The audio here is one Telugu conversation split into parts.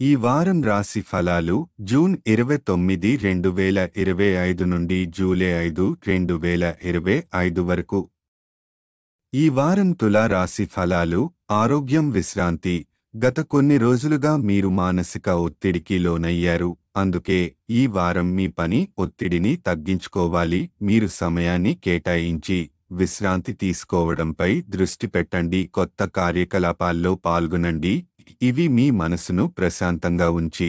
ఈ వారం రాశి ఫలాలు జూన్ 29, 2025 నుండి జూలై 5, 2025 వరకు. ఈ వారం తులా రాశి ఫలాలు. ఆరోగ్యం విశ్రాంతి. గత కొన్ని రోజులుగా మీరు మానసిక ఒత్తిడికి లోనయ్యారు. అందుకే ఈ వారం మీ పని ఒత్తిడిని తగ్గించుకోవాలి. మీరు సమయాన్ని కేటాయించి విశ్రాంతి తీసుకోవడంపై దృష్టి పెట్టండి. కొత్త కార్యకలాపాల్లో పాల్గొనండి. ఇవి మీ మనసును ప్రశాంతంగా ఉంచి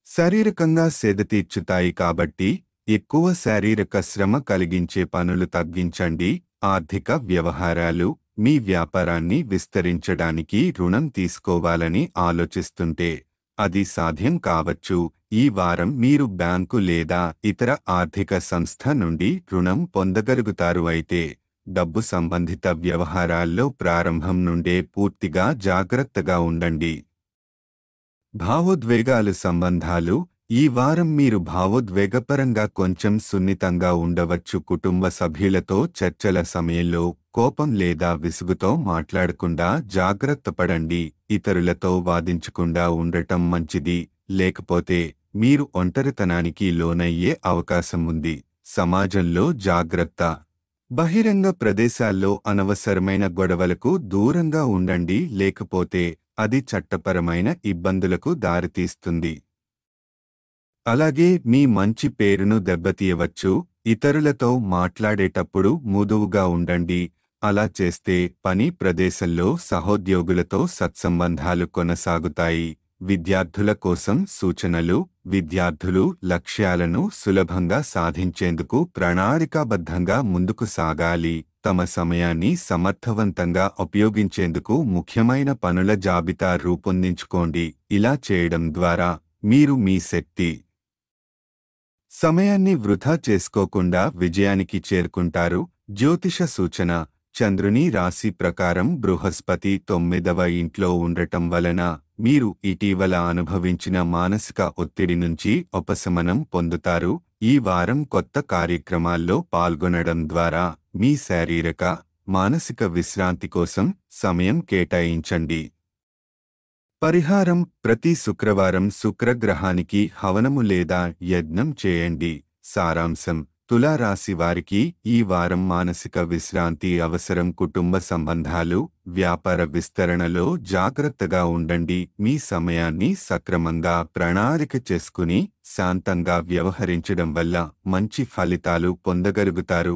శారీరకంగా సేద తీర్చుతాయి కాబట్టి ఎక్కువ శారీరక శ్రమ కలిగించే పనులు తగ్గించండి. ఆర్థిక వ్యవహారాలు. మీ వ్యాపారాన్ని విస్తరించడానికి రుణం తీసుకోవాలని ఆలోచిస్తుంటే అది సాధ్యం కావచ్చు. ఈ వారం మీరు బ్యాంకు లేదా ఇతర ఆర్థిక సంస్థ నుండి రుణం పొందగలుగుతారు. అయితే డబ్బు సంబంధిత వ్యవహారాల్లో ప్రారంభం నుండే పూర్తిగా జాగ్రత్తగా ఉండండి. భావోద్వేగాలు సంబంధాలు. ఈ వారం మీరు భావోద్వేగపరంగా కొంచెం సున్నితంగా ఉండవచ్చు. కుటుంబ సభ్యులతో చర్చల సమయంలో కోపం లేదా విసుగుతో మాట్లాడకుండా జాగ్రత్త పడండి. ఇతరులతో వాదించకుండా ఉండటం మంచిది. లేకపోతే మీరు ఒంటరితనానికి లోనయ్యే అవకాశం ఉంది. సమాజంలో జాగ్రత్త. బహిరంగ ప్రదేశాల్లో అనవసరమైన గొడవలకు దూరంగా ఉండండి. లేకపోతే అది చట్టపరమైన ఇబ్బందులకు దారితీస్తుంది. అలాగే మీ మంచి పేరును దెబ్బతీయవచ్చు. ఇతరులతో మాట్లాడేటప్పుడు మృదువుగా ఉండండి. అలా చేస్తే పని ప్రదేశంలో సహోద్యోగులతో సత్సంబంధాలు కొనసాగుతాయి. విద్యార్థుల కోసం సూచనలు. విద్యార్థులు లక్ష్యాలను సులభంగా సాధించేందుకు ప్రణాళికాబద్ధంగా ముందుకు సాగాలి. తమ సమయాన్ని సమర్థవంతంగా ఉపయోగించేందుకు ముఖ్యమైన పనుల జాబితా రూపొందించుకోండి. ఇలా చేయడం ద్వారా మీరు మీ శక్తి, సమయాన్ని వృధా చేసుకోకుండా విజయానికి చేరుకుంటారు. జ్యోతిష సూచన. చంద్రుని రాశి ప్రకారం బృహస్పతి 9వ ఇంట్లో ఉండటం వలన మీరు ఇటీవల అనుభవించిన మానసిక ఒత్తిడి నుంచి ఉపశమనం పొందుతారు. ఈ వారం కొత్త కార్యక్రమాల్లో పాల్గొనడం ద్వారా మీ శారీరక, మానసిక విశ్రాంతి కోసం సమయం కేటాయించండి. పరిహారం. ప్రతి శుక్రవారం శుక్రగ్రహానికి హవనము లేదా యజ్ఞం చేయండి. సారాంశం. తులారాశి వారికి ఈ వారం మానసిక విశ్రాంతి అవసరం. కుటుంబ సంబంధాలు, వ్యాపార విస్తరణలో జాగ్రత్తగా ఉండండి. మీ సమయాన్ని సక్రమంగా ప్రణాళిక చేసుకుని శాంతంగా వ్యవహరించడం వల్ల మంచి ఫలితాలు పొందగలుగుతారు.